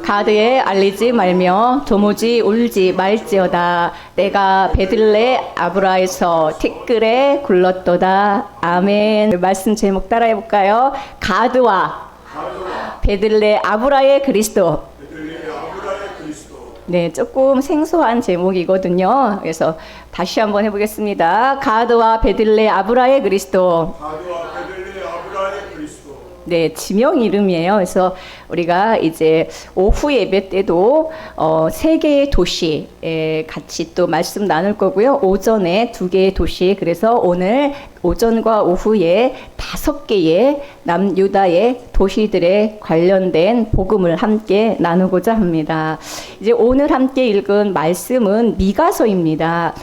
가드에 알리지 말며 도무지 울지 말지어다. 내가 베들레 아브라에서 티끌에 굴렀도다. 아멘. 말씀 제목 따라해 볼까요? 가드와 베들레 아브라의 그리스도. 네, 조금 생소한 제목이거든요. 그래서 다시 한번 해보겠습니다. 가드와 베들레 아브라의 그리스도. 네, 지명 이름이에요. 그래서 우리가 이제 오후 예배 때도 세 개의 도시에 같이 또 말씀 나눌 거고요. 오전에 두 개의 도시. 그래서 오늘 오전과 오후에 5개의 남유다의 도시들에 관련된 복음을 함께 나누고자 합니다. 이제 오늘 함께 읽은 말씀은 미가서입니다.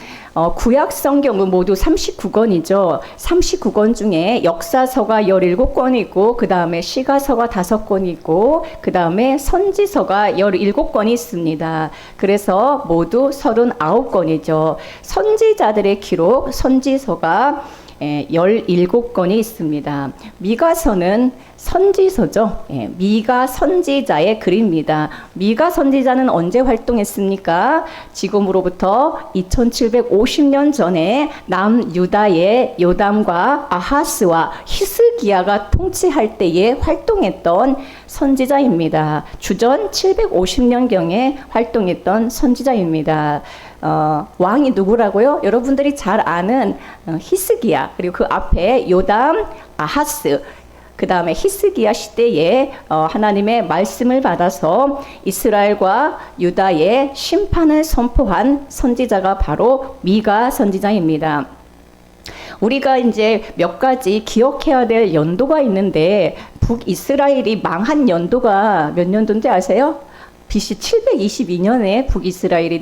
구약 성경은 모두 39권이죠. 39권 중에 역사서가 17권이고 그 다음에 시가서가 5권이고 그 다음에 선지서가 17권이 있습니다. 그래서 모두 39권이죠. 선지자들의 기록, 선지서가 17권이 있습니다. 미가서는 선지서죠. 미가 선지자의 글입니다. 미가 선지자는 언제 활동했습니까? 지금으로부터 2750년 전에 남유다의 요담과 아하스와 히스기야가 통치할 때에 활동했던 선지자입니다. 주전 750년경에 활동했던 선지자입니다. 왕이 누구라고요? 여러분들이 잘 아는 히스기야, 그리고 그 앞에 요담, 아하스, 그 다음에 히스기야 시대에 하나님의 말씀을 받아서 이스라엘과 유다의 심판을 선포한 선지자가 바로 미가 선지자입니다. 우리가 이제 몇 가지 기억해야 될 연도가 있는데 북이스라엘이 망한 연도가 몇 년도인지 아세요? BC 722년에 북이스라엘이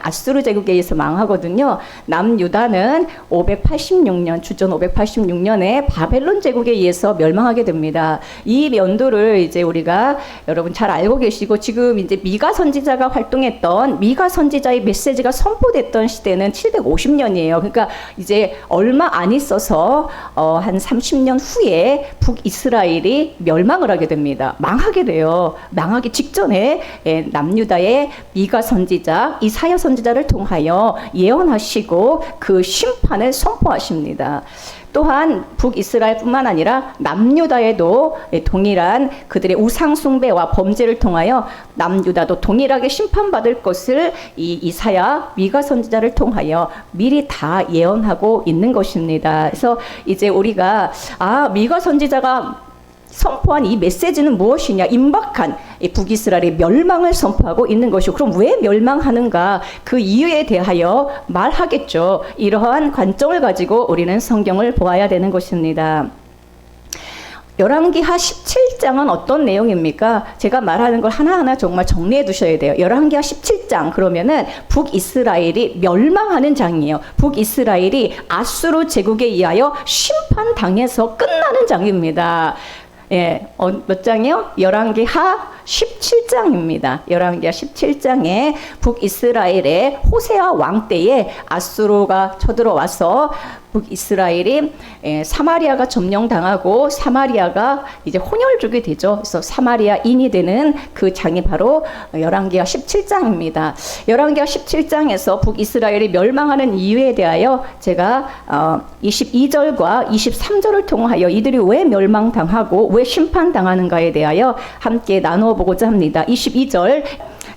아수르 제국에 의해서 망하거든요. 남유다는 586년, 주전 586년에 바벨론 제국에 의해서 멸망하게 됩니다. 이 연도를 이제 우리가 여러분 잘 알고 계시고, 지금 이제 미가 선지자가 활동했던 미가 선지자의 메시지가 선포됐던 시대는 750년이에요. 그러니까 이제 얼마 안 있어서 한 30년 후에 북이스라엘이 멸망을 하게 됩니다. 망하게 돼요. 망하기 직전에 남유다의 미가 선지자, 이사야 선지자를 통하여 예언하시고 그 심판을 선포하십니다. 또한 북이스라엘뿐만 아니라 남유다에도 동일한 그들의 우상 숭배와 범죄를 통하여 남유다도 동일하게 심판받을 것을 이 이사야 미가 선지자를 통하여 미리 다 예언하고 있는 것입니다. 그래서 이제 우리가 미가 선지자가 선포한 이 메시지는 무엇이냐? 임박한 북이스라엘의 멸망을 선포하고 있는 것이고, 그럼 왜 멸망하는가? 그 이유에 대하여 말하겠죠. 이러한 관점을 가지고 우리는 성경을 보아야 되는 것입니다. 열왕기하 17장은 어떤 내용입니까? 제가 말하는 걸 하나하나 정말 정리해 두셔야 돼요. 열왕기하 17장 그러면은 북이스라엘이 멸망하는 장이에요. 북이스라엘이 아수르 제국에 의하여 심판당해서 끝나는 장입니다. 몇 장이요? 열왕기하 17장입니다. 열왕기하 17장에 북이스라엘의 호세아 왕 때에 아수르가 쳐들어와서 북이스라엘이 사마리아가 점령당하고 사마리아가 이제 혼혈족이 되죠. 그래서 사마리아인이 되는 그 장이 바로 열왕기하 17장입니다. 열왕기하 17장에서 북이스라엘이 멸망하는 이유에 대하여 제가 22절과 23절을 통하여 이들이 왜 멸망당하고 왜 심판당하는가에 대하여 함께 나누어 보고자 합니다. 22절,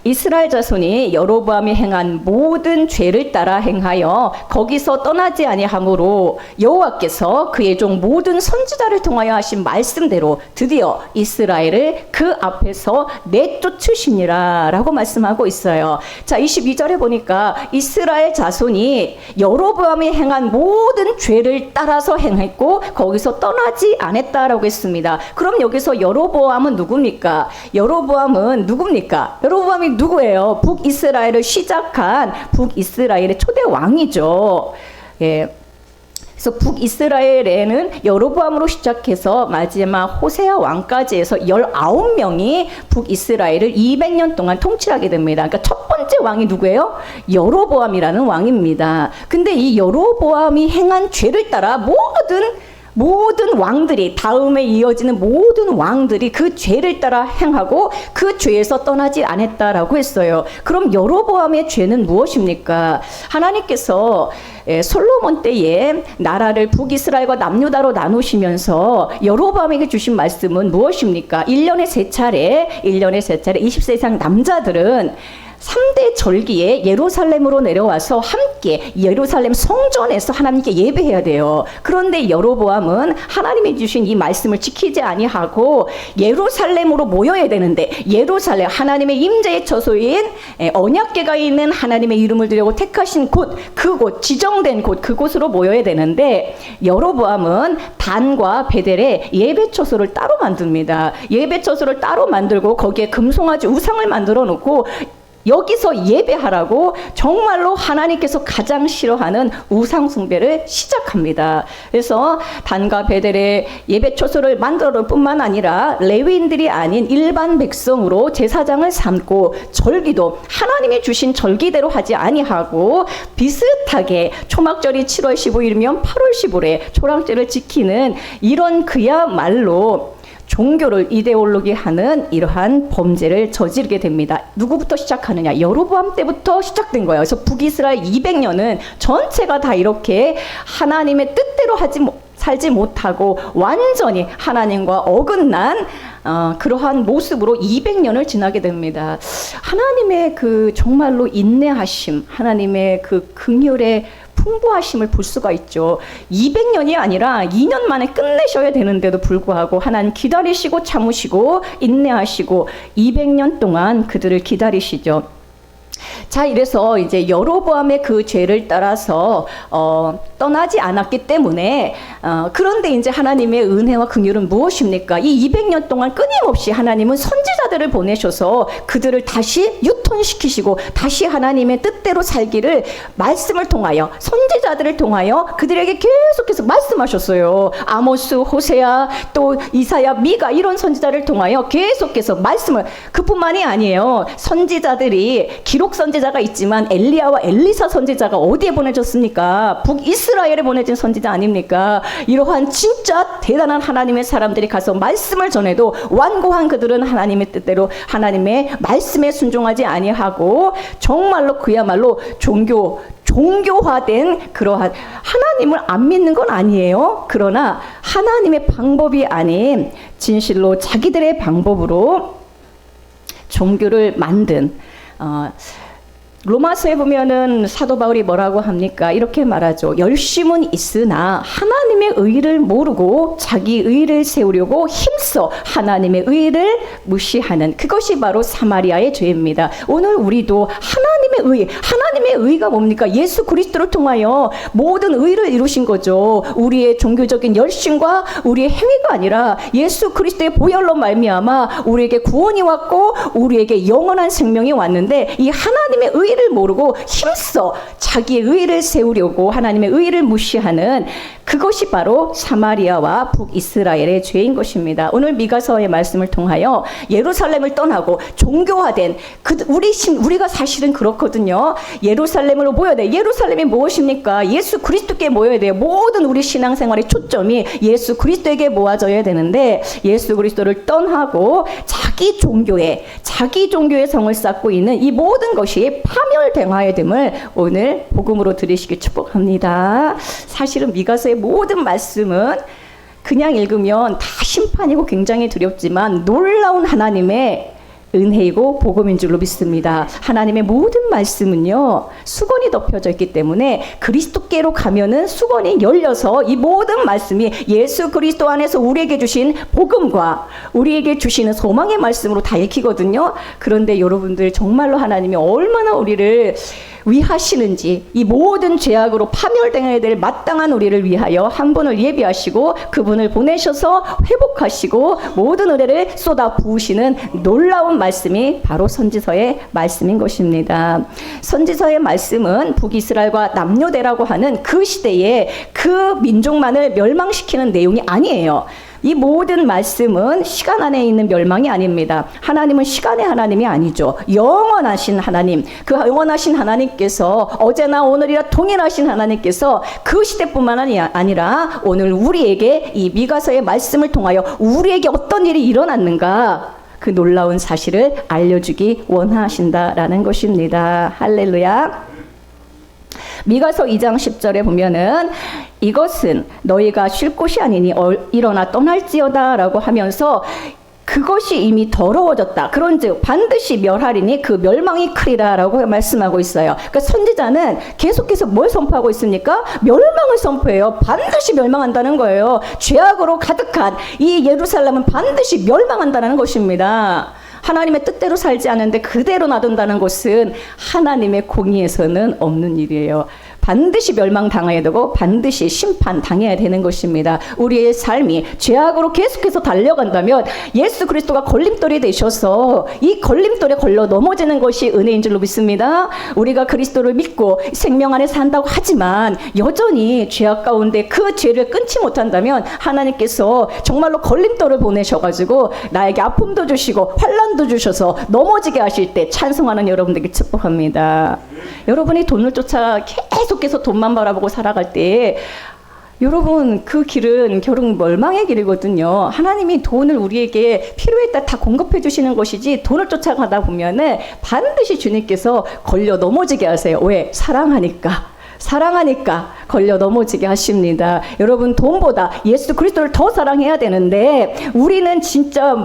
이스라엘 자손이 여로보암이 행한 모든 죄를 따라 행하여 거기서 떠나지 아니하므로 여호와께서 그의 종 모든 선지자를 통하여 하신 말씀대로 드디어 이스라엘을 그 앞에서 내쫓으시니라 라고 말씀하고 있어요. 자, 22절에 보니까 이스라엘 자손이 여로보암이 행한 모든 죄를 따라서 행했고 거기서 떠나지 않았다라고 했습니다. 그럼 여기서 여로보암은 누굽니까? 여로보암은 누굽니까? 여로보암이 누구예요? 북이스라엘을 시작한 북이스라엘의 초대 왕이죠. 그래서 북이스라엘에는 여로보암으로 시작해서 마지막 호세아 왕까지 해서 19명이 북이스라엘을 200년 동안 통치하게 됩니다. 그러니까 첫 번째 왕이 누구예요? 여로보암이라는 왕입니다. 근데 이 여로보암이 행한 죄를 따라 모든 왕들이, 다음에 이어지는 모든 왕들이 그 죄를 따라 행하고 그 죄에서 떠나지 않았다라고 했어요. 그럼 여로보암의 죄는 무엇입니까? 하나님께서 솔로몬 때에 나라를 북이스라엘과 남유다로 나누시면서 여로보암에게 주신 말씀은 무엇입니까? 1년에 세 차례 20세 이상 남자들은 3대 절기에 예루살렘으로 내려와서 함께 예루살렘 성전에서 하나님께 예배해야 돼요. 그런데 여로보암은 하나님이 주신 이 말씀을 지키지 아니하고 예루살렘으로 모여야 되는데, 예루살렘 하나님의 임재의 처소인 언약궤가 있는 하나님의 이름을 두려고 택하신 곳, 그곳 지정된 곳, 그곳으로 모여야 되는데 여로보암은 단과 베델에 예배 처소를 따로 만듭니다. 예배 처소를 따로 만들고 거기에 금송아지 우상을 만들어 놓고 여기서 예배하라고 정말로 하나님께서 가장 싫어하는 우상 숭배를 시작합니다. 그래서 단과 베델의 예배 처소를 만들어 놓을 뿐만 아니라 레위인들이 아닌 일반 백성으로 제사장을 삼고 절기도 하나님이 주신 절기대로 하지 아니하고 비슷하게 초막절이 7월 15일이면 8월 15일에 초랑절을 지키는 이런 그야말로 종교를 이데올로기하는 이러한 범죄를 저지르게 됩니다. 누구부터 시작하느냐? 여로보암 때부터 시작된 거예요. 그래서 북이스라엘 200년은 전체가 다 이렇게 하나님의 뜻대로 살지 못하고 완전히 하나님과 어긋난 그러한 모습으로 200년을 지나게 됩니다. 하나님의 그 정말로 인내하심, 하나님의 그 긍휼의 풍부하심을 볼 수가 있죠. 200년이 아니라 2년 만에 끝내셔야 되는데도 불구하고 하나님 기다리시고 참으시고 인내하시고 200년 동안 그들을 기다리시죠. 자, 이래서 이제 여로보암의 그 죄를 따라서 떠나지 않았기 때문에 그런데 이제 하나님의 은혜와 긍휼은 무엇입니까? 이 200년 동안 끊임없이 하나님은 선지자들을 보내셔서 그들을 다시 유턴시키시고 다시 하나님의 뜻대로 살기를 말씀을 통하여, 선지자들을 통하여 그들에게 계속해서 말씀하셨어요. 아모스, 호세아, 또 이사야, 미가 이런 선지자를 통하여 계속해서 말씀을, 그뿐만이 아니에요. 선지자들이 기록 선지자가 있지만 엘리야와 엘리사 선지자가 어디에 보내졌습니까? 북이스라엘에 보내진 선지자 아닙니까? 이러한 진짜 대단한 하나님의 사람들이 가서 말씀을 전해도 완고한 그들은 하나님의 뜻대로 하나님의 말씀에 순종하지 아니하고 정말로 그야말로 종교화된 그러한, 하나님을 안 믿는 건 아니에요. 그러나 하나님의 방법이 아닌 진실로 자기들의 방법으로 종교를 만든, 로마서에 보면은 사도 바울이 뭐라고 합니까? 이렇게 말하죠. 열심은 있으나 하나님의 의를 모르고 자기 의를 세우려고 힘써 하나님의 의를 무시하는, 그것이 바로 사마리아의 죄입니다. 오늘 우리도 하나님의 의가 뭡니까? 예수 그리스도를 통하여 모든 의를 이루신 거죠. 우리의 종교적인 열심과 우리의 행위가 아니라 예수 그리스도의 보혈로 말미암아 우리에게 구원이 왔고 우리에게 영원한 생명이 왔는데, 이 하나님의 의를 모르고 힘써 자기의 의를 세우려고 하나님의 의를 무시하는, 그것이 바로 사마리아와 북이스라엘의 죄인 것입니다. 오늘 미가서의 말씀을 통하여 예루살렘을 떠나고 종교화된 우리가 사실은 그렇거든요. 예루살렘으로 모여야 돼. 예루살렘이 무엇입니까? 예수 그리스도께 모여야 돼요. 모든 우리 신앙생활의 초점이 예수 그리스도에게 모아져야 되는데 예수 그리스도를 떠나고 자기 종교의 성을 쌓고 있는 이 모든 것이 파멸당하게 됨을 오늘 복음으로 들으시길 축복합니다. 사실은 미가서의 모든 말씀은 그냥 읽으면 다 심판이고 굉장히 두렵지만 놀라운 하나님의 은혜이고 복음인 줄로 믿습니다. 하나님의 모든 말씀은요, 수건이 덮여져 있기 때문에 그리스도께로 가면은 수건이 열려서 이 모든 말씀이 예수 그리스도 안에서 우리에게 주신 복음과 우리에게 주시는 소망의 말씀으로 다 읽히거든요. 그런데 여러분들 정말로 하나님이 얼마나 우리를 위하시는지, 이 모든 죄악으로 파멸당해야 될 마땅한 우리를 위하여 한 분을 예비하시고 그분을 보내셔서 회복하시고 모든 은혜를 쏟아 부으시는 놀라운 말씀이 바로 선지서의 말씀인 것입니다. 선지서의 말씀은 북이스라엘과 남유대라고 하는 그 시대에 그 민족만을 멸망시키는 내용이 아니에요. 이 모든 말씀은 시간 안에 있는 멸망이 아닙니다. 하나님은 시간의 하나님이 아니죠. 영원하신 하나님, 그 영원하신 하나님께서 어제나 오늘이라 동일하신 하나님께서 그 시대뿐만 아니라 오늘 우리에게 이 미가서의 말씀을 통하여 우리에게 어떤 일이 일어났는가, 그 놀라운 사실을 알려주기 원하신다라는 것입니다. 할렐루야. 미가서 2장 10절에 보면은 이것은 너희가 쉴 곳이 아니니 일어나 떠날지어다 라고 하면서 그것이 이미 더러워졌다. 그런즉 반드시 멸하리니 그 멸망이 크리라 라고 말씀하고 있어요. 그러니까 선지자는 계속해서 뭘 선포하고 있습니까? 멸망을 선포해요. 반드시 멸망한다는 거예요. 죄악으로 가득한 이 예루살렘은 반드시 멸망한다는 것입니다. 하나님의 뜻대로 살지 않는데 그대로 놔둔다는 것은 하나님의 공의에서는 없는 일이에요. 반드시 멸망당해야 되고 반드시 심판당해야 되는 것입니다. 우리의 삶이 죄악으로 계속해서 달려간다면 예수 그리스도가 걸림돌이 되셔서 이 걸림돌에 걸려 넘어지는 것이 은혜인 줄로 믿습니다. 우리가 그리스도를 믿고 생명 안에 산다고 하지만 여전히 죄악 가운데 그 죄를 끊지 못한다면 하나님께서 정말로 걸림돌을 보내셔가지고 나에게 아픔도 주시고 환난도 주셔서 넘어지게 하실 때 찬송하는 여러분들에게 축복합니다. 여러분이 돈을 쫓아 계속해서 돈만 바라보고 살아갈 때 여러분 그 길은 결국 멸망의 길이거든요. 하나님이 돈을 우리에게 필요에 따라 다 공급해 주시는 것이지 돈을 쫓아가다 보면은 반드시 주님께서 걸려 넘어지게 하세요. 왜? 사랑하니까 걸려 넘어지게 하십니다. 여러분 돈보다 예수 그리스도를 더 사랑해야 되는데 우리는 진짜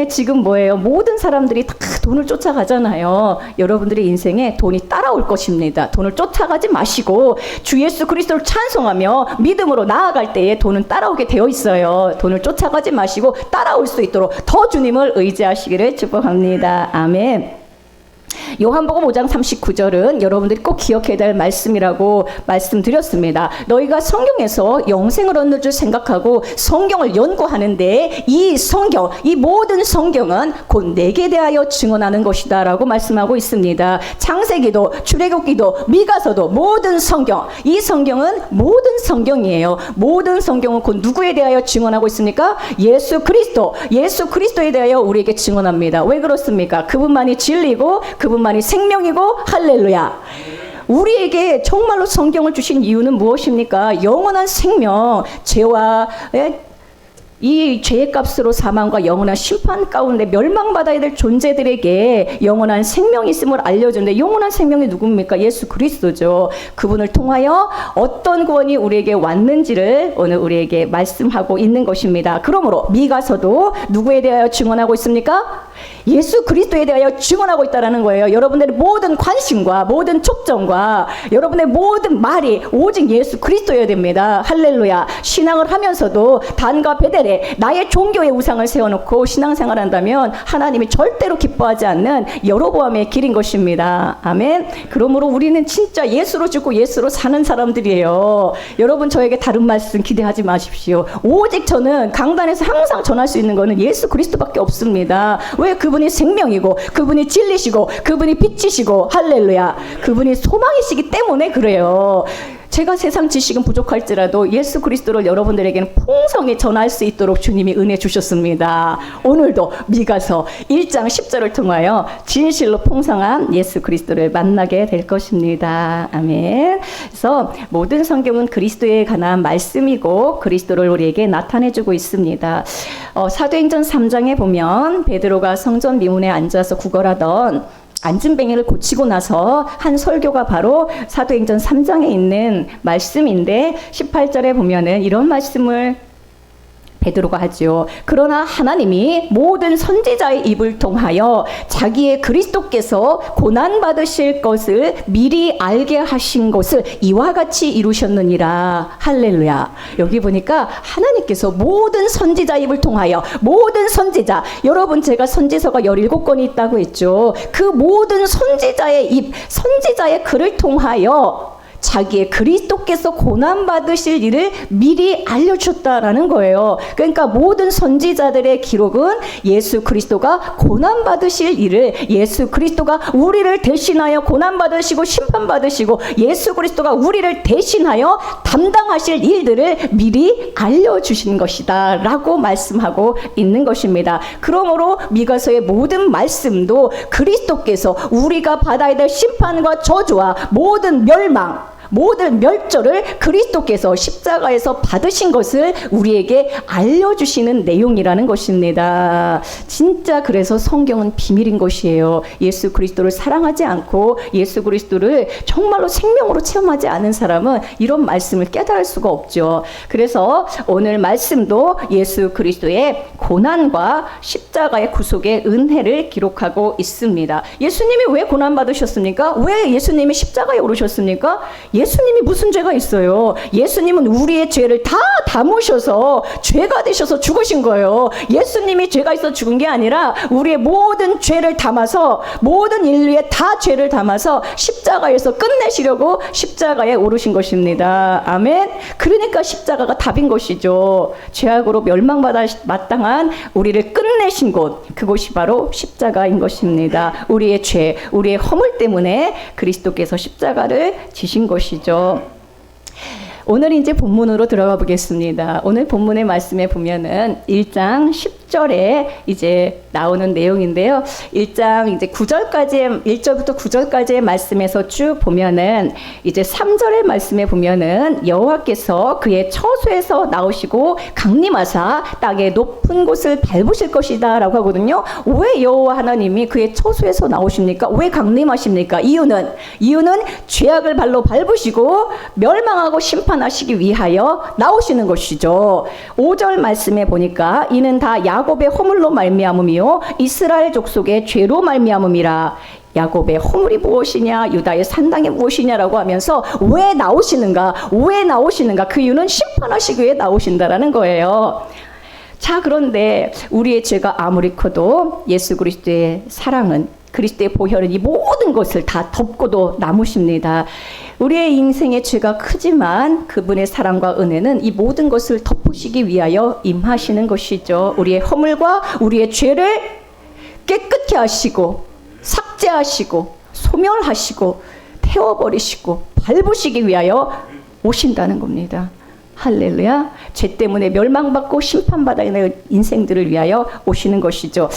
지금 뭐예요? 모든 사람들이 다 돈을 쫓아가잖아요. 여러분들의 인생에 돈이 따라올 것입니다. 돈을 쫓아가지 마시고 주 예수 그리스도를 찬송하며 믿음으로 나아갈 때에 돈은 따라오게 되어 있어요. 돈을 쫓아가지 마시고 따라올 수 있도록 더 주님을 의지하시기를 축복합니다. 아멘. 요한복음 5장 39절은 여러분들이 꼭 기억해야 될 말씀이라고 말씀드렸습니다. 너희가 성경에서 영생을 얻는 줄 생각하고 성경을 연구하는데 이 성경, 이 모든 성경은 곧 내게 대하여 증언하는 것이다 라고 말씀하고 있습니다. 창세기도 출애굽기도 미가서도 모든 성경, 이 성경은 모든 성경이에요. 모든 성경은 곧 누구에 대하여 증언하고 있습니까? 예수 그리스도에 대하여 우리에게 증언합니다. 왜 그렇습니까? 그분만이 진리고 그분만이 생명이고 할렐루야. 우리에게 정말로 성경을 주신 이유는 무엇입니까? 영원한 생명, 죄와 이 죄의 값으로 사망과 영원한 심판 가운데 멸망받아야 될 존재들에게 영원한 생명이 있음을 알려주는데 영원한 생명이 누굽니까? 예수 그리스도죠. 그분을 통하여 어떤 구원이 우리에게 왔는지를 오늘 우리에게 말씀하고 있는 것입니다. 그러므로 미가서도 누구에 대하여 증언하고 있습니까? 예수 그리스도에 대하여 증언하고 있다는 거예요. 여러분들의 모든 관심과 모든 초점과 여러분의 모든 말이 오직 예수 그리스도여야 됩니다. 할렐루야. 신앙을 하면서도 단과 베델에 나의 종교의 우상을 세워놓고 신앙생활을 한다면 하나님이 절대로 기뻐하지 않는 여로보암의 길인 것입니다. 아멘. 그러므로 우리는 진짜 예수로 죽고 예수로 사는 사람들이에요. 여러분 저에게 다른 말씀 기대하지 마십시오. 오직 저는 강단에서 항상 전할 수 있는 것은 예수 그리스도밖에 없습니다. 왜? 그분이 생명이고 그분이 진리시고 그분이 빛이시고 할렐루야. 그분이 소망이시기 때문에 그래요. 제가 세상 지식은 부족할지라도 예수 그리스도를 여러분들에게는 풍성히 전할 수 있도록 주님이 은혜 주셨습니다. 오늘도 미가서 1장 10절을 통하여 진실로 풍성한 예수 그리스도를 만나게 될 것입니다. 아멘. 그래서 모든 성경은 그리스도에 관한 말씀이고 그리스도를 우리에게 나타내주고 있습니다. 사도행전 3장에 보면 베드로가 성전 미문에 앉아서 구걸하던 안진뱅이를 고치고 나서 한 설교가 바로 사도행전 3장에 있는 말씀인데 18절에 보면은 이런 말씀을 베드로가 하죠. 그러나 하나님이 모든 선지자의 입을 통하여 자기의 그리스도께서 고난받으실 것을 미리 알게 하신 것을 이와 같이 이루셨느니라. 할렐루야. 여기 보니까 하나님께서 모든 선지자 입을 통하여 모든 선지자, 여러분 제가 선지서가 17권이 있다고 했죠. 그 모든 선지자의 입, 선지자의 글을 통하여 자기의 그리스도께서 고난받으실 일을 미리 알려주셨다라는 거예요. 그러니까 모든 선지자들의 기록은 예수 그리스도가 고난받으실 일을, 예수 그리스도가 우리를 대신하여 고난받으시고 심판받으시고 예수 그리스도가 우리를 대신하여 담당하실 일들을 미리 알려주신 것이다 라고 말씀하고 있는 것입니다. 그러므로 미가서의 모든 말씀도 그리스도께서 우리가 받아야 될 심판과 저주와 모든 멸망, 모든 멸절을 그리스도께서 십자가에서 받으신 것을 우리에게 알려주시는 내용이라는 것입니다. 진짜 그래서 성경은 비밀인 것이에요. 예수 그리스도를 사랑하지 않고 예수 그리스도를 정말로 생명으로 체험하지 않은 사람은 이런 말씀을 깨달을 수가 없죠. 그래서 오늘 말씀도 예수 그리스도의 고난과 십자가의 구속의 은혜를 기록하고 있습니다. 예수님이 왜 고난받으셨습니까? 왜 예수님이 십자가에 오르셨습니까? 예수님이 무슨 죄가 있어요? 예수님은 우리의 죄를 다 담으셔서 죄가 되셔서 죽으신 거예요. 예수님이 죄가 있어 죽은 게 아니라 우리의 모든 죄를 담아서, 모든 인류의 다 죄를 담아서 십자가에서 끝내시려고 십자가에 오르신 것입니다. 아멘. 그러니까 십자가가 답인 것이죠. 죄악으로 멸망받아 마땅한 우리를 끝내신 곳, 그곳이 바로 십자가인 것입니다. 우리의 죄, 우리의 허물 때문에 그리스도께서 십자가를 지신 것이죠. 오늘 이제 본문으로 들어가 보겠습니다. 오늘 본문의 말씀에 보면은 1장 10절에 이제 나오는 내용인데요. 1장 이제 9절까지, 1절부터 9절까지의 말씀에서 쭉 보면은 이제 3절의 말씀에 보면은 여호와께서 그의 처소에서 나오시고 강림하사 땅의 높은 곳을 밟으실 것이다 라고 하거든요. 왜 여호와 하나님이 그의 처소에서 나오십니까? 왜 강림하십니까? 이유는 죄악을 발로 밟으시고 멸망하고 심판하시기 위하여 나오시는 것이죠. 5절 말씀에 보니까 이는 다 야곱의 허물로 말미암음이요 이스라엘 족속의 죄로 말미암음이라. 야곱의 허물이 무엇이냐, 유다의 산당이 무엇이냐라고 하면서 왜 나오시는가? 그 이유는 심판하시기 위해 나오신다라는 거예요. 자, 그런데 우리의 죄가 아무리 커도 예수 그리스도의 사랑은, 그리스도의 보혈은 이 모든 것을 다 덮고도 남으십니다. 우리의 인생의 죄가 크지만 그분의 사랑과 은혜는 이 모든 것을 덮으시기 위하여 임하시는 것이죠. 우리의 허물과 우리의 죄를 깨끗게 하시고 삭제하시고 소멸하시고 태워버리시고 밟으시기 위하여 오신다는 겁니다. 할렐루야. 죄 때문에 멸망받고 심판받아야 할 인생들을 위하여 오시는 것이죠.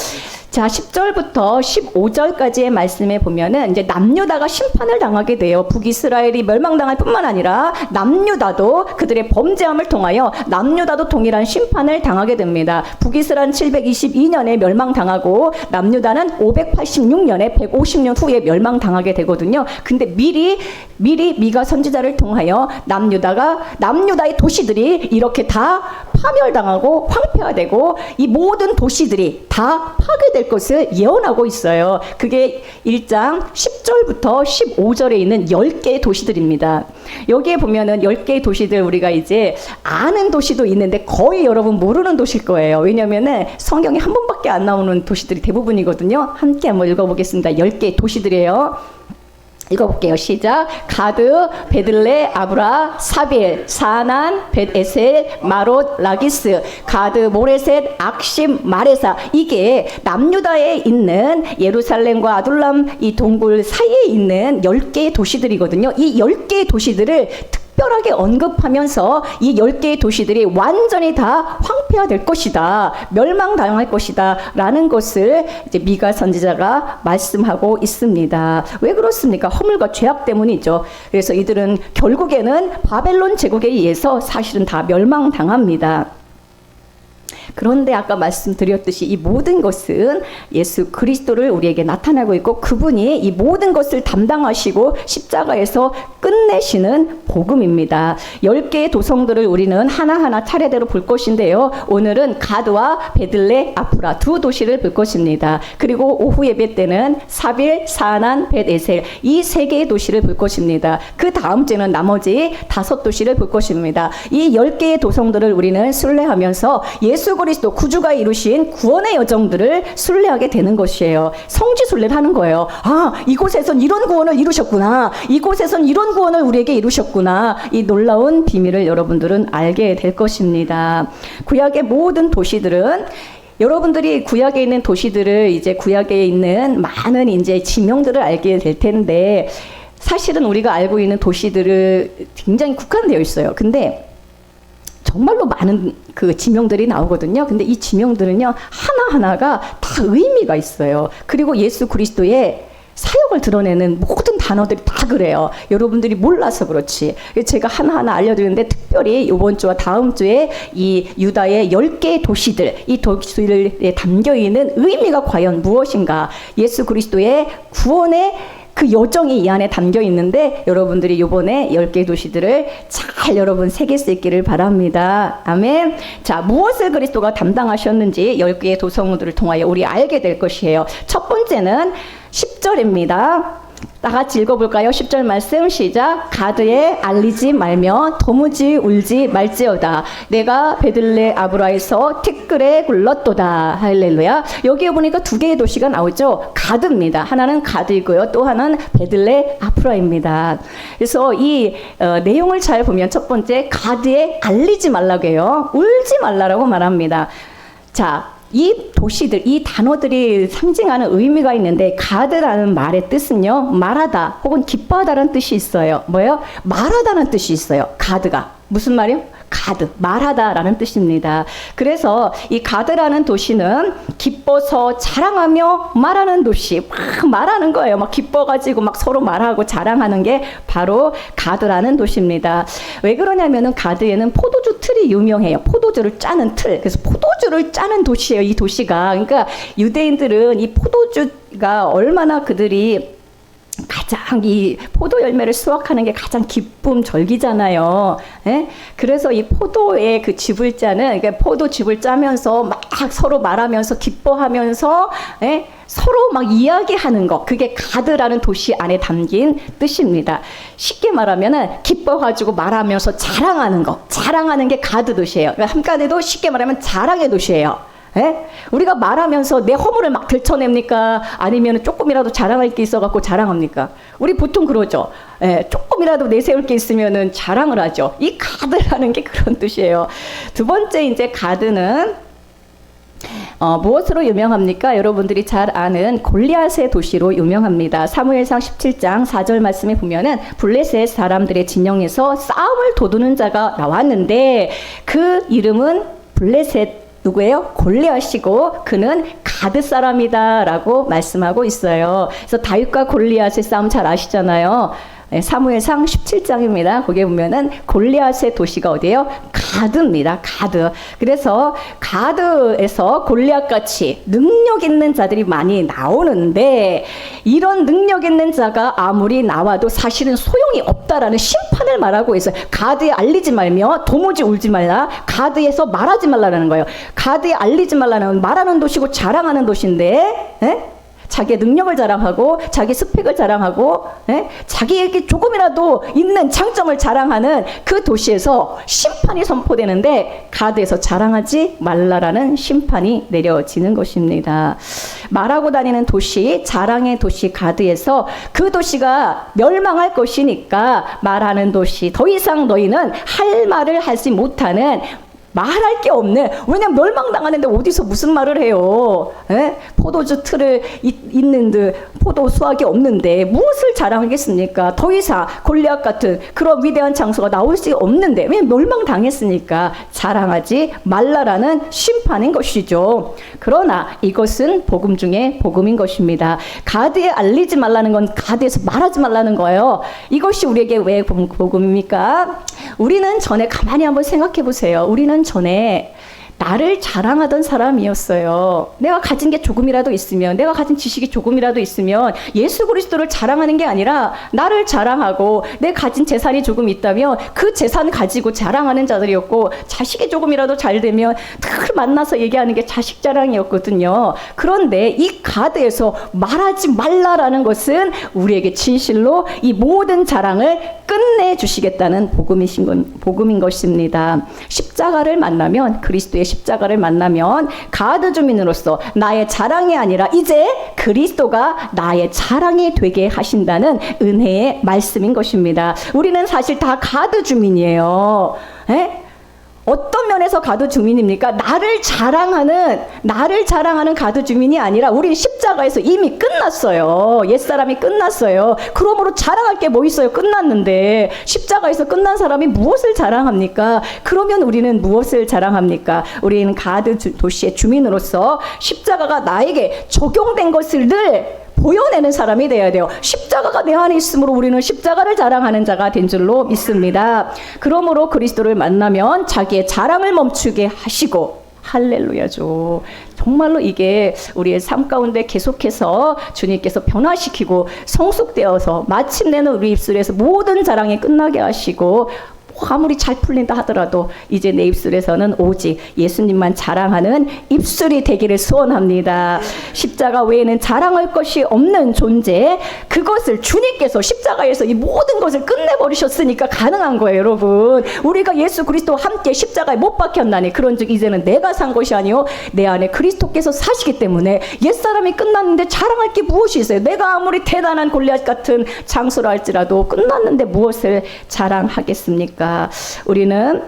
자, 10절부터 15절까지의 말씀에 보면은 이제 남유다가 심판을 당하게 돼요. 북이스라엘이 멸망당할 뿐만 아니라 남유다도 그들의 범죄함을 통하여 남유다도 동일한 심판을 당하게 됩니다. 북이스라엘은 722년에 멸망당하고 남유다는 586년에 150년 후에 멸망당하게 되거든요. 근데 미리 미가 선지자를 통하여 남유다의 도시들이 이렇게 다 파멸당하고 황폐화되고 이 모든 도시들이 다 파괴될 것을 예언하고 있어요. 그게 1장 10절부터 15절에 있는 10개의 도시들입니다. 여기에 보면은 10개의 도시들 우리가 이제 아는 도시도 있는데 거의 여러분 모르는 도시일 거예요. 왜냐면은 성경에 한 번밖에 안 나오는 도시들이 대부분이거든요. 함께 한번 읽어보겠습니다. 10개의 도시들이에요. 읽어볼게요. 시작. 가드, 베들레, 아브라, 사빌, 사난, 벳에셀, 마롯, 라기스, 가드, 모레셋, 악심, 마레사. 이게 남유다에 있는 예루살렘과 아둘람 이 동굴 사이에 있는 10개의 도시들이거든요. 이 10개의 도시들을 특별하게 언급하면서 이 10개의 도시들이 완전히 다 황폐화될 것이다, 멸망당할 것이다 라는 것을 이제 미가 선지자가 말씀하고 있습니다. 왜 그렇습니까? 허물과 죄악 때문이죠. 그래서 이들은 결국에는 바벨론 제국에 의해서 사실은 다 멸망당합니다. 그런데 아까 말씀드렸듯이 이 모든 것은 예수 그리스도를 우리에게 나타나고 있고 그분이 이 모든 것을 담당하시고 십자가에서 끝내시는 복음입니다. 10개의 도성들을 우리는 하나하나 차례대로 볼 것인데요. 오늘은 가드와 베들레, 아프라 두 도시를 볼 것입니다. 그리고 오후 예배 때는 사빌, 사난, 벳에셀 이 3개의 도시를 볼 것입니다. 그 다음 주에는 나머지 5 도시를 볼 것입니다. 이 10개의 도성들을 우리는 순례하면서 예수 예수 그리스도 구주가 이루신 구원의 여정들을 순례하게 되는 것이에요. 성지 순례를 하는 거예요. 아, 이곳에선 이런 구원을 이루셨구나. 이곳에선 이런 구원을 우리에게 이루셨구나. 이 놀라운 비밀을 여러분들은 알게 될 것입니다. 구약의 모든 도시들은 여러분들이 구약에 있는 도시들을 이제 구약에 있는 많은 이제 지명들을 알게 될 텐데 사실은 우리가 알고 있는 도시들을 굉장히 국한되어 있어요. 근데 정말로 많은 그 지명들이 나오거든요. 근데 이 지명들은요, 하나하나가 다 의미가 있어요. 그리고 예수 그리스도의 사역을 드러내는 모든 단어들이 다 그래요. 여러분들이 몰라서 그렇지. 제가 하나하나 알려드리는데 특별히 이번 주와 다음 주에 이 유다의 10개의 도시들, 이 도시들에 담겨있는 의미가 과연 무엇인가. 예수 그리스도의 구원의 그 여정이 이 안에 담겨 있는데 여러분들이 이번에 10개의 도시들을 잘 여러분 새길 수 있기를 바랍니다. 아멘. 자, 무엇을 그리스도가 담당하셨는지 10개의 도성들을 통하여 우리 알게 될 것이에요. 첫 번째는 10절입니다. 다 같이 읽어볼까요? 10절 말씀 시작. 가드에 알리지 말며 도무지 울지 말지어다. 내가 베들레 아브라에서 티끌에 굴렀도다. 할렐루야. 여기에 보니까 두 개의 도시가 나오죠. 가드입니다. 하나는 가드이고요. 또 하나는 베들레 아브라입니다. 그래서 이 내용을 잘 보면 첫 번째 가드에 알리지 말라고 해요. 울지 말라라고 말합니다. 자, 이 도시들, 이 단어들이 상징하는 의미가 있는데 가드라는 말의 뜻은요, 말하다 혹은 기뻐하다라는 뜻이 있어요. 뭐예요? 말하다는 뜻이 있어요. 가드가. 무슨 말이요? 가드, 말하다라는 뜻입니다. 그래서 이 가드라는 도시는 기뻐서 자랑하며 말하는 도시, 막 말하는 거예요. 막 기뻐가지고 막 서로 말하고 자랑하는 게 바로 가드라는 도시입니다. 왜 그러냐면은 가드에는 포도주 틀이 유명해요. 포도주를 짜는 틀. 그래서 포도주를 짜는 도시예요, 이 도시가. 그러니까 유대인들은 이 포도주가 얼마나 그들이 가장 이 포도 열매를 수확하는 게 가장 기쁨 절기잖아요. 예? 그래서 이 포도의 그 즙을 짜는, 그러니까 포도즙을 짜면서 막 서로 말하면서 기뻐하면서, 예? 서로 막 이야기하는 거, 그게 가드라는 도시 안에 담긴 뜻입니다. 쉽게 말하면은 기뻐가지고 말하면서 자랑하는 거, 자랑하는 게 가드 도시예요. 그러니까 한가운데도 쉽게 말하면 자랑의 도시예요. 에? 우리가 말하면서 내 허물을 막 들춰냅니까? 아니면 조금이라도 자랑할 게 있어갖고 자랑합니까? 우리 보통 그러죠. 조금이라도 내세울 게 있으면은 자랑을 하죠. 이 가드라는 게 그런 뜻이에요. 두 번째 이제 가드는 무엇으로 유명합니까? 여러분들이 잘 아는 골리앗의 도시로 유명합니다. 사무엘상 17장 4절 말씀에 보면은 블레셋 사람들의 진영에서 싸움을 도두는 자가 나왔는데 그 이름은 블레셋 누구예요? 골리앗이고 그는 가드 사람이다 라고 말씀하고 있어요. 그래서 다윗과 골리앗의 싸움 잘 아시잖아요. 사무엘상 17장입니다. 거기에 보면은 골리앗의 도시가 어디예요? 가드입니다. 가드. 그래서 가드에서 골리앗같이 능력 있는 자들이 많이 나오는데 이런 능력 있는 자가 아무리 나와도 사실은 소용이 없다라는 심판을 말하고 있어요. 가드에 알리지 말며 도무지 울지 말라. 가드에서 말하지 말라는 거예요. 가드에 알리지 말라는 말하는 도시고 자랑하는 도시인데 자기의 능력을 자랑하고 자기 스펙을 자랑하고 자기에게 조금이라도 있는 장점을 자랑하는 그 도시에서 심판이 선포되는데 가드에서 자랑하지 말라라는 심판이 내려지는 것입니다. 말하고 다니는 도시, 자랑의 도시 가드에서 그 도시가 멸망할 것이니까 말하는 도시, 더 이상 너희는 할 말을 하지 못하는 말할 게 없네. 왜냐면 멸망당하는데 어디서 무슨 말을 해요? 포도주 틀을 있는데 포도 수확이 없는데 무엇을 자랑하겠습니까? 더 이상 골리앗 같은 그런 위대한 장소가 나올 수 없는데 왜냐면 멸망당했으니까 자랑하지 말라라는 심판인 것이죠. 그러나 이것은 복음 중에 복음인 것입니다. 가드에 알리지 말라는 건 가드에서 말하지 말라는 거예요. 이것이 우리에게 왜 복음입니까? 우리는 전에 가만히 한번 생각해 보세요. 우리는 전에 나를 자랑하던 사람이었어요. 내가 가진 게 조금이라도 있으면, 내가 가진 지식이 조금이라도 있으면 예수 그리스도를 자랑하는 게 아니라 나를 자랑하고 내 가진 재산이 조금 있다면 그 재산 가지고 자랑하는 자들이었고 자식이 조금이라도 잘 되면 늘 만나서 얘기하는 게 자식 자랑이었거든요. 그런데 이 가드에서 말하지 말라라는 것은 우리에게 진실로 이 모든 자랑을 끝내주시겠다는 복음인 것입니다. 십자가를 만나면 그리스도의 십자가를 만나면 가드 주민으로서 나의 자랑이 아니라 이제 그리스도가 나의 자랑이 되게 하신다는 은혜의 말씀인 것입니다. 우리는 사실 다 가드 주민이에요. 에? 어떤 면에서 가드 주민입니까? 나를 자랑하는 가드 주민이 아니라 우리 십자가에서 이미 끝났어요. 옛사람이 끝났어요. 그러므로 자랑할 게 뭐 있어요? 끝났는데 십자가에서 끝난 사람이 무엇을 자랑합니까? 그러면 우리는 무엇을 자랑합니까? 우리는 가드 도시의 주민으로서 십자가가 나에게 적용된 것을 늘 보여내는 사람이 되어야 돼요. 십자가가 내 안에 있으므로 우리는 십자가를 자랑하는 자가 된 줄로 믿습니다. 그러므로 그리스도를 만나면 자기의 자랑을 멈추게 하시고, 할렐루야죠. 정말로 이게 우리의 삶 가운데 계속해서 주님께서 변화시키고 성숙되어서 마침내는 우리 입술에서 모든 자랑이 끝나게 하시고, 아무리 잘 풀린다 하더라도 이제 내 입술에서는 오직 예수님만 자랑하는 입술이 되기를 소원합니다. 십자가 외에는 자랑할 것이 없는 존재, 그것을 주님께서 십자가에서 이 모든 것을 끝내버리셨으니까 가능한 거예요. 여러분, 우리가 예수 그리스도와 함께 십자가에 못 박혔나니 그런즉 이제는 내가 산 것이 아니요 내 안에 그리스도께서 사시기 때문에 옛사람이 끝났는데 자랑할 게 무엇이 있어요? 내가 아무리 대단한 골리앗 같은 장수라 할지라도 끝났는데 무엇을 자랑하겠습니까? 우리는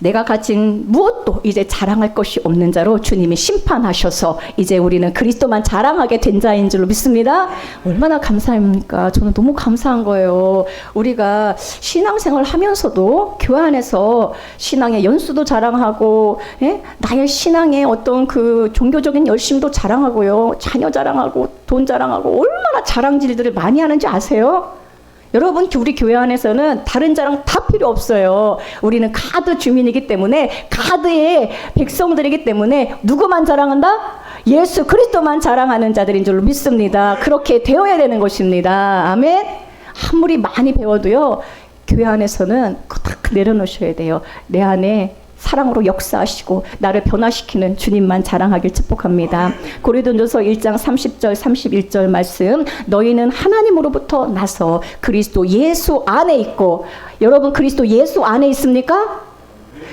내가 가진 무엇도 이제 자랑할 것이 없는 자로 주님이 심판하셔서 이제 우리는 그리스도만 자랑하게 된 자인 줄로 믿습니다. 얼마나 감사합니까? 저는 너무 감사한 거예요. 우리가 신앙생활 하면서도 교회 안에서 신앙의 연수도 자랑하고, 나의 신앙의 어떤 그 종교적인 열심도 자랑하고요, 자녀 자랑하고 돈 자랑하고 얼마나 자랑질들을 많이 하는지 아세요? 여러분, 우리 교회 안에서는 다른 자랑 다 필요 없어요. 우리는 가드 주민이기 때문에, 가드의 백성들이기 때문에 누구만 자랑한다? 예수 그리스도만 자랑하는 자들인 줄로 믿습니다. 그렇게 되어야 되는 것입니다. 아멘. 아무리 많이 배워도요, 교회 안에서는 딱 내려놓으셔야 돼요. 내 안에 사랑으로 역사하시고 나를 변화시키는 주님만 자랑하길 축복합니다. 고린도전서 1장 30절 31절 말씀, 너희는 하나님으로부터 나서 그리스도 예수 안에 있고, 여러분 그리스도 예수 안에 있습니까?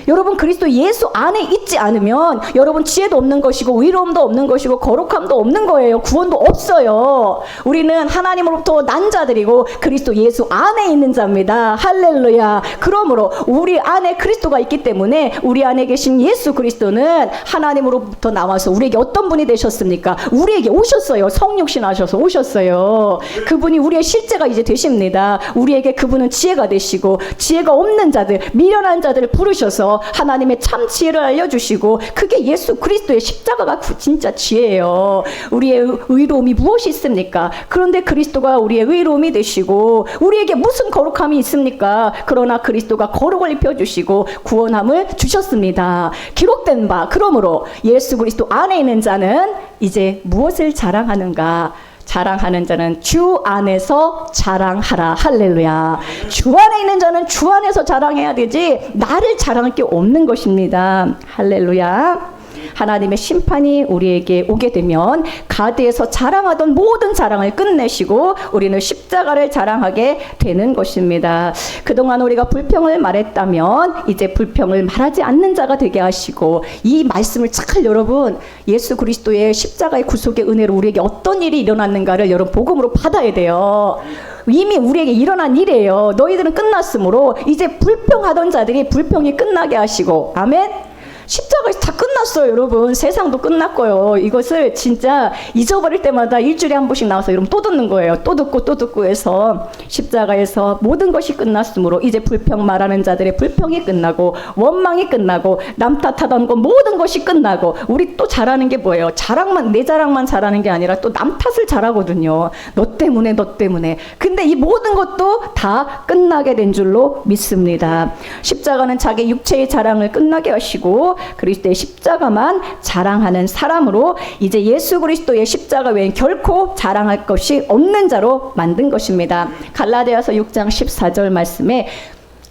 여러분 그리스도 예수 안에 있지 않으면 여러분 지혜도 없는 것이고 의로움도 없는 것이고 거룩함도 없는 거예요. 구원도 없어요. 우리는 하나님으로부터 난 자들이고 그리스도 예수 안에 있는 자입니다. 할렐루야. 그러므로 우리 안에 그리스도가 있기 때문에 우리 안에 계신 예수 그리스도는 하나님으로부터 나와서 우리에게 어떤 분이 되셨습니까? 우리에게 오셨어요. 성육신 하셔서 오셨어요. 그분이 우리의 실제가 이제 되십니다. 우리에게 그분은 지혜가 되시고, 지혜가 없는 자들, 미련한 자들을 부르셔서 하나님의 참 지혜를 알려주시고, 그게 예수 그리스도의 십자가가 진짜 지혜예요. 우리의 의로움이 무엇이 있습니까? 그런데 그리스도가 우리의 의로움이 되시고, 우리에게 무슨 거룩함이 있습니까? 그러나 그리스도가 거룩을 입혀주시고 구원함을 주셨습니다. 기록된 바, 그러므로 예수 그리스도 안에 있는 자는 이제 무엇을 자랑하는가? 자랑하는 자는 주 안에서 자랑하라. 할렐루야. 주 안에 있는 자는 주 안에서 자랑해야 되지 나를 자랑할 게 없는 것입니다. 할렐루야. 하나님의 심판이 우리에게 오게 되면 가드에서 자랑하던 모든 자랑을 끝내시고 우리는 십자가를 자랑하게 되는 것입니다. 그동안 우리가 불평을 말했다면 이제 불평을 말하지 않는 자가 되게 하시고, 이 말씀을 잘 여러분, 예수 그리스도의 십자가의 구속의 은혜로 우리에게 어떤 일이 일어났는가를 여러분 복음으로 받아야 돼요. 이미 우리에게 일어난 일이에요. 너희들은 끝났으므로 이제 불평하던 자들이 불평이 끝나게 하시고, 아멘. 십자가에서 다 끝났어요. 여러분, 세상도 끝났고요. 이것을 진짜 잊어버릴 때마다 일주일에 한 번씩 나와서 여러분 또 듣는 거예요. 또 듣고 해서 십자가에서 모든 것이 끝났으므로 이제 불평 말하는 자들의 불평이 끝나고, 원망이 끝나고, 남 탓하던 것 모든 것이 끝나고, 우리 또 잘하는 게 뭐예요? 자랑만, 내 자랑만 잘하는 게 아니라 또 남 탓을 잘하거든요. 너 때문에. 근데 이 모든 것도 다 끝나게 된 줄로 믿습니다. 십자가는 자기 육체의 자랑을 끝나게 하시고 그리스도의 십자가만 자랑하는 사람으로 이제 예수 그리스도의 십자가 외엔 결코 자랑할 것이 없는 자로 만든 것입니다. 갈라디아서 6장 14절 말씀에,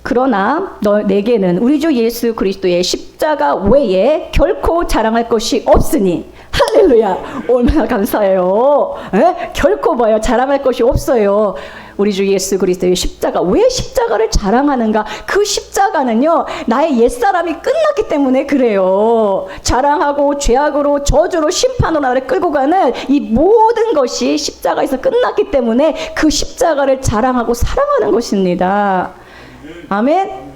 그러나 내게는 우리 주 예수 그리스도의 십자가 외에 결코 자랑할 것이 없으니, 할렐루야. 얼마나 감사해요. 결코 자랑할 것이 없어요. 우리 주 예수 그리스도의 십자가. 왜 십자가를 자랑하는가? 그 십자가는요, 나의 옛사람이 끝났기 때문에 그래요. 자랑하고 죄악으로 저주로 심판으로 나를 끌고 가는 이 모든 것이 십자가에서 끝났기 때문에 그 십자가를 자랑하고 사랑하는 것입니다. 아멘.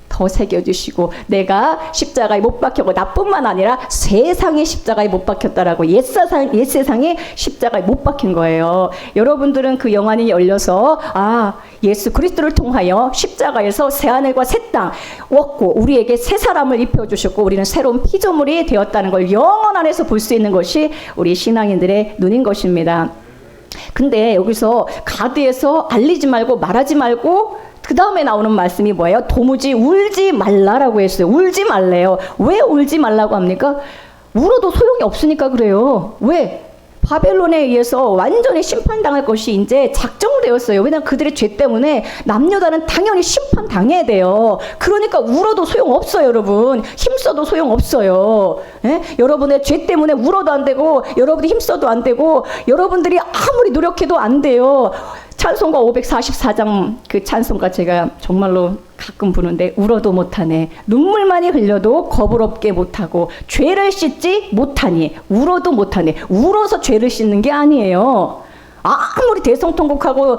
더 새겨주시고, 내가 십자가에 못 박혔고, 나뿐만 아니라 세상의 십자가에 못 박혔다라고, 옛세상이 십자가에 못 박힌 거예요. 여러분들은 그 영안이 열려서 예수 그리스도를 통하여 십자가에서 새하늘과 새 땅 얻고 우리에게 새 사람을 입혀주셨고 우리는 새로운 피조물이 되었다는 걸 영원 안에서 볼 수 있는 것이 우리 신앙인들의 눈인 것입니다. 근데 여기서 가드에서 알리지 말고 말하지 말고 그 다음에 나오는 말씀이 뭐예요? 도무지 울지 말라라고 했어요. 울지 말래요. 왜 울지 말라고 합니까? 울어도 소용이 없으니까 그래요. 왜? 바벨론에 의해서 완전히 심판당할 것이 이제 작정되었어요. 왜냐하면 그들의 죄 때문에 남유다는 당연히 심판당해야 돼요. 그러니까 울어도 소용없어요, 여러분. 힘써도 소용없어요. 예? 여러분의 죄 때문에 울어도 안 되고 여러분이 힘써도 안 되고 여러분들이 아무리 노력해도 안 돼요. 찬송가 544장 그 찬송가 제가 정말로 가끔 부르는데, 울어도 못하네, 눈물만이 흘려도 거부럽게 못하고 죄를 씻지 못하니. 울어도 못하네. 울어서 죄를 씻는 게 아니에요. 아무리 대성통곡하고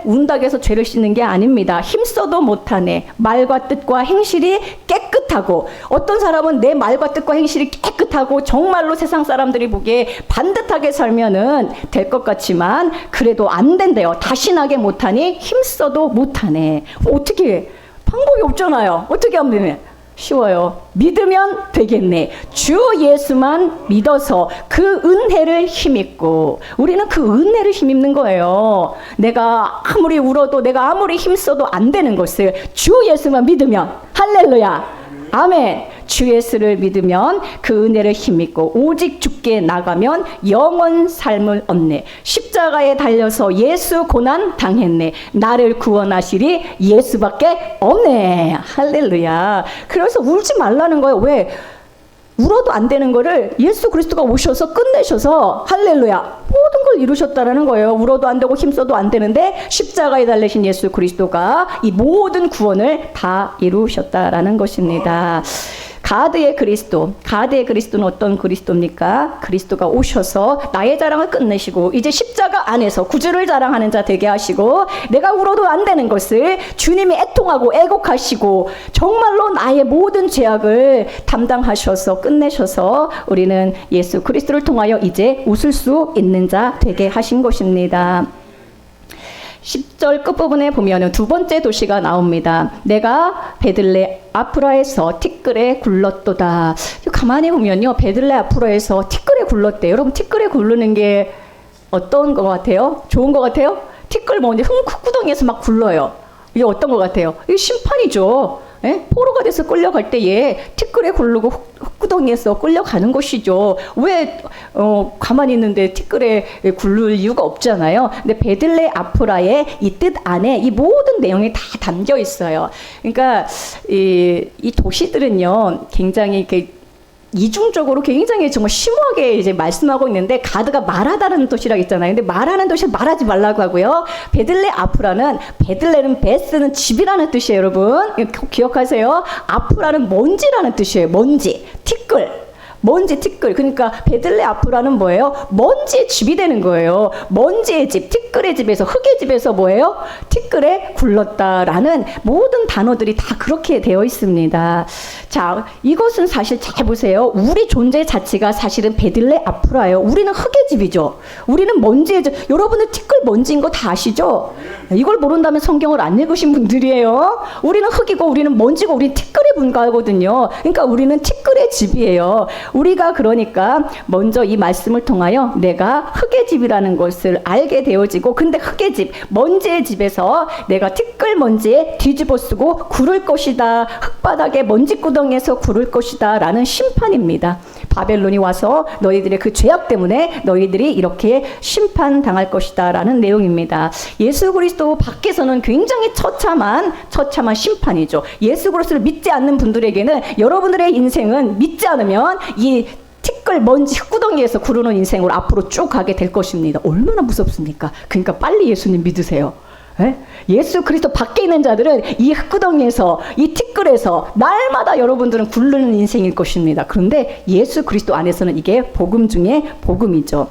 운다고 해서 죄를 씻는 게 아닙니다. 힘써도 못하네. 말과 뜻과 행실이 깨끗하고, 어떤 사람은 내 말과 뜻과 행실이 깨끗하고 정말로 세상 사람들이 보기에 반듯하게 살면은 될 것 같지만 그래도 안 된대요. 다신하게 못하니 힘써도 못하네. 어떻게 해? 방법이 없잖아요. 어떻게 하면 되네? 쉬워요. 믿으면 되겠네. 주 예수만 믿어서 그 은혜를 힘입고, 우리는 그 은혜를 힘입는 거예요. 내가 아무리 울어도 내가 아무리 힘써도 안 되는 것을 주 예수만 믿으면, 할렐루야, 아멘. 주 예수를 믿으면 그 은혜를 힘입고 오직 주께 나가면 영원 삶을 얻네. 십자가에 달려서 예수 고난 당했네. 나를 구원하시리 예수밖에 없네. 할렐루야. 그래서 울지 말라는 거예요. 왜? 울어도 안 되는 거를 예수 그리스도가 오셔서 끝내셔서, 할렐루야, 모든 걸 이루셨다는 거예요. 울어도 안 되고 힘써도 안 되는데 십자가에 달리신 예수 그리스도가 이 모든 구원을 다 이루셨다라는 것입니다. 가드의 그리스도는 어떤 그리스도입니까? 그리스도가 오셔서 나의 자랑을 끝내시고 이제 십자가 안에서 구주를 자랑하는 자 되게 하시고, 내가 울어도 안 되는 것을 주님이 애통하고 애곡하시고 정말로 나의 모든 죄악을 담당하셔서 끝내셔서 우리는 예수 그리스도를 통하여 이제 웃을 수 있는 자 되게 하신 것입니다. 10절 끝부분에 보면은 두 번째 도시가 나옵니다. 내가 베들레 아프라에서 티끌에 굴렀도다. 가만히 보면요, 베들레 아프라에서 티끌에 굴렀대요. 여러분, 티끌에 굴르는 게 어떤 것 같아요? 좋은 것 같아요? 티끌 뭐 이제 흙구덩이에서 막 굴러요. 이게 어떤 것 같아요? 이게 심판이죠. 포로가 돼서 끌려갈 때에 티끌에 굴르고 흙구덩이에서 끌려가는 것이죠. 왜 가만히 있는데 티끌에 굴를 이유가 없잖아요. 근데 베들레 아프라의 이 뜻 안에 이 모든 내용이 다 담겨 있어요. 그러니까 이 도시들은요, 굉장히 이렇게 이중적으로 굉장히 정말 심오하게 이제 말씀하고 있는데, 가드가 말하다는 도시라고 있잖아요. 근데 말하는 도시는 말하지 말라고 하고요. 베들레 아프라는, 베들레는 베스는 집이라는 뜻이에요, 여러분. 기억하세요. 아프라는 먼지라는 뜻이에요. 먼지, 티끌. 먼지, 티끌. 그러니까 베들레 아프라는 뭐예요? 먼지의 집이 되는 거예요. 먼지의 집, 티끌의 집에서, 흙의 집에서 뭐예요? 티끌에 굴렀다라는 모든 단어들이 다 그렇게 되어 있습니다. 자, 이것은 사실 잘 보세요. 우리 존재 자체가 사실은 베들레 아프라예요. 우리는 흙의 집이죠. 우리는 먼지의 집. 여러분들 티끌 먼지인 거 다 아시죠? 이걸 모른다면 성경을 안 읽으신 분들이에요. 우리는 흙이고 우리는 먼지고 우리는 티끌에 분가하거든요. 그러니까 우리는 티끌의 집이에요. 우리가 그러니까 먼저 이 말씀을 통하여 내가 흙의 집이라는 것을 알게 되어지고, 근데 흙의 집, 먼지의 집에서 내가 티끌 먼지에 뒤집어 쓰고 구를 것이다. 흙바닥에 먼지구덩이에서 구를 것이다 라는 심판입니다. 바벨론이 와서 너희들의 그 죄악 때문에 너희들이 이렇게 심판당할 것이다 라는 내용입니다. 예수 그리스도 밖에서는 굉장히 처참한 심판이죠. 예수 그리스도를 믿지 않는 분들에게는 여러분들의 인생은 믿지 않으면 이 티끌 먼지 흙구덩이에서 구르는 인생으로 앞으로 쭉 가게 될 것입니다. 얼마나 무섭습니까? 그러니까 빨리 예수님 믿으세요. 예수 그리스도 밖에 있는 자들은 이 흙구덩이에서, 이 티끌에서 날마다 여러분들은 굴르는 인생일 것입니다. 그런데 예수 그리스도 안에서는 이게 복음 중에 복음이죠.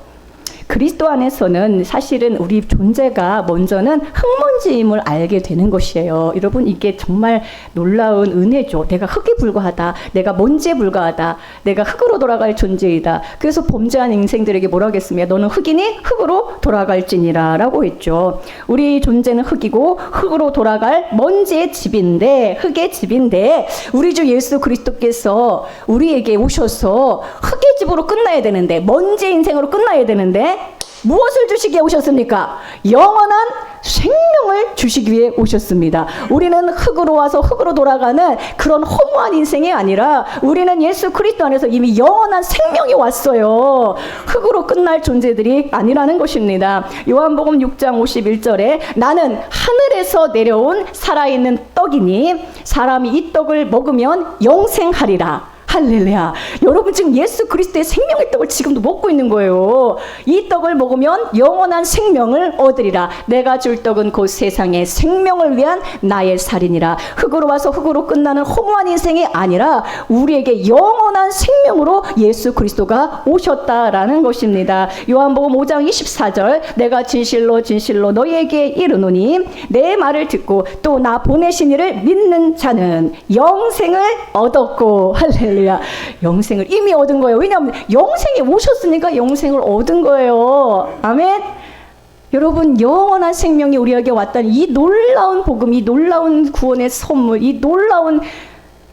그리스도 안에서는 사실은 우리 존재가 먼저는 흙먼지임을 알게 되는 것이에요. 여러분, 이게 정말 놀라운 은혜죠. 내가 흙에 불과하다. 내가 먼지에 불과하다. 내가 흙으로 돌아갈 존재이다. 그래서 범죄한 인생들에게 뭐라고 했습니까? 너는 흙이니 흙으로 돌아갈지니라 라고 했죠. 우리 존재는 흙이고 흙으로 돌아갈 먼지의 집인데, 흙의 집인데, 우리 주 예수 그리스도께서 우리에게 오셔서 흙의 집으로 끝나야 되는데, 먼지의 인생으로 끝나야 되는데, 무엇을 주시기 위해 오셨습니까? 영원한 생명을 주시기 위해 오셨습니다. 우리는 흙으로 와서 흙으로 돌아가는 그런 허무한 인생이 아니라 우리는 예수 그리스도 안에서 이미 영원한 생명이 왔어요. 흙으로 끝날 존재들이 아니라는 것입니다. 요한복음 6장 51절에 나는 하늘에서 내려온 살아있는 떡이니 사람이 이 떡을 먹으면 영생하리라. 할렐루야. 여러분 지금 예수 그리스도의 생명의 떡을 지금도 먹고 있는 거예요. 이 떡을 먹으면 영원한 생명을 얻으리라. 내가 줄 떡은 곧 세상의 생명을 위한 나의 살이니라. 흙으로 와서 흙으로 끝나는 허무한 인생이 아니라 우리에게 영원한 생명으로 예수 그리스도가 오셨다라는 것입니다. 요한복음 5장 24절 내가 진실로 진실로 너희에게 이르노니 내 말을 듣고 또 나 보내신 이를 믿는 자는 영생을 얻었고 할렐루야. 영생을 이미 얻은 거예요. 왜냐하면 영생에 오셨으니까 영생을 얻은 거예요. 아멘. 여러분 영원한 생명이 우리에게 왔다는 이 놀라운 복음, 이 놀라운 구원의 선물, 이 놀라운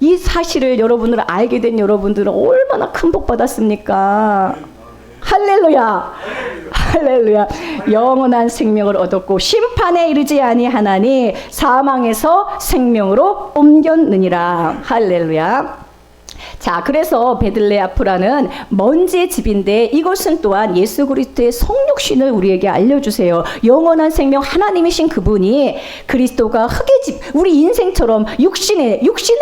이 사실을 여러분들 알게 된 여러분들은 얼마나 큰 복 받았습니까? 할렐루야. 할렐루야. 영원한 생명을 얻었고 심판에 이르지 아니하나니 사망에서 생명으로 옮겼느니라. 할렐루야. 자, 그래서 베들레아프라는 먼지의 집인데 이것은 또한 예수 그리스도의 성육신을 우리에게 알려주세요. 영원한 생명 하나님이신 그분이 그리스도가 흙의 집, 우리 인생처럼 육신의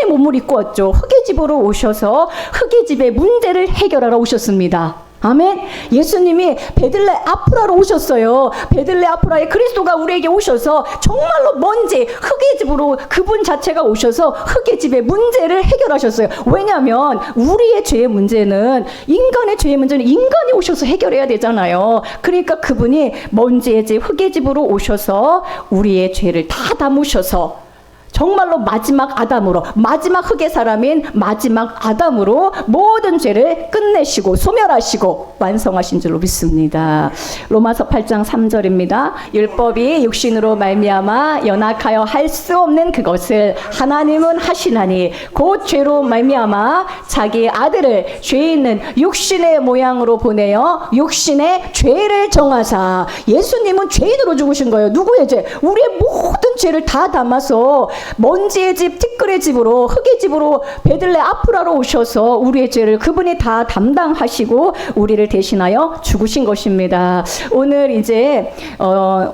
몸을 입고 왔죠. 흙의 집으로 오셔서 흙의 집의 문제를 해결하러 오셨습니다. 아멘. 예수님이 베들레아프라로 오셨어요. 베들레아프라에 그리스도가 우리에게 오셔서 정말로 먼지 흙의 집으로 그분 자체가 오셔서 흙의 집의 문제를 해결하셨어요. 왜냐하면 우리의 죄의 문제는 인간의 죄의 문제는 인간이 오셔서 해결해야 되잖아요. 그러니까 그분이 먼지의 집 흙의 집으로 오셔서 우리의 죄를 다 담으셔서 정말로 마지막 아담으로, 마지막 흙의 사람인 마지막 아담으로 모든 죄를 끝내시고 소멸하시고 완성하신 줄로 믿습니다. 로마서 8장 3절입니다. 율법이 육신으로 말미암아 연약하여 할 수 없는 그것을 하나님은 하시나니 곧 죄로 말미암아 자기 아들을 죄 있는 육신의 모양으로 보내어 육신의 죄를 정하사. 예수님은 죄인으로 죽으신 거예요. 누구의 죄? 우리의 모든 죄를 다 담아서 먼지의 집, 티끌의 집으로, 흙의 집으로 베들레아프라로 오셔서 우리의 죄를 그분이 다 담당하시고 우리를 대신하여 죽으신 것입니다. 오늘 이제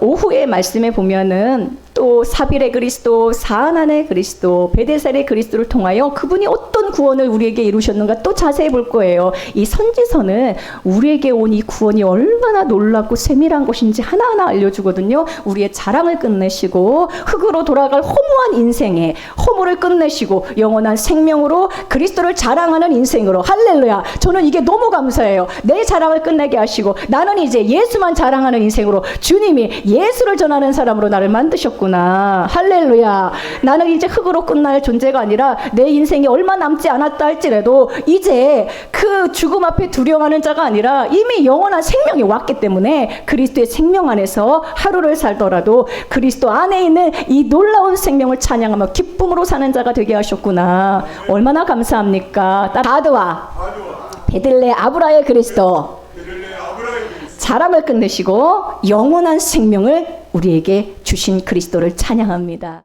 오후에 말씀에 보면은 또 사빌의 그리스도, 사안안의 그리스도, 베데살의 그리스도를 통하여 그분이 어떤 구원을 우리에게 이루셨는가 또 자세히 볼 거예요. 이 선지서는 우리에게 온 이 구원이 얼마나 놀랍고 세밀한 것인지 하나하나 알려주거든요. 우리의 자랑을 끝내시고 흙으로 돌아갈 허무한 인생에 허물을 끝내시고 영원한 생명으로 그리스도를 자랑하는 인생으로. 할렐루야. 저는 이게 너무 감사해요. 내 자랑을 끝내게 하시고 나는 이제 예수만 자랑하는 인생으로 주님이 예수를 전하는 사람으로 나를 만드셨구나. 할렐루야. 나는 이제 흙으로 끝날 존재가 아니라 내 인생이 얼마 남지 않았다 할지라도 이제 그 죽음 앞에 두려워하는 자가 아니라 이미 영원한 생명이 왔기 때문에 그리스도의 생명 안에서 하루를 살더라도 그리스도 안에 있는 이 놀라운 생명을 찬양하며 기쁨으로 사는 자가 되게 하셨구나. 얼마나 감사합니까? 다드와 베들레아브라의 그리스도 자랑을 끝내시고 영원한 생명을 우리에게 주신 그리스도를 찬양합니다.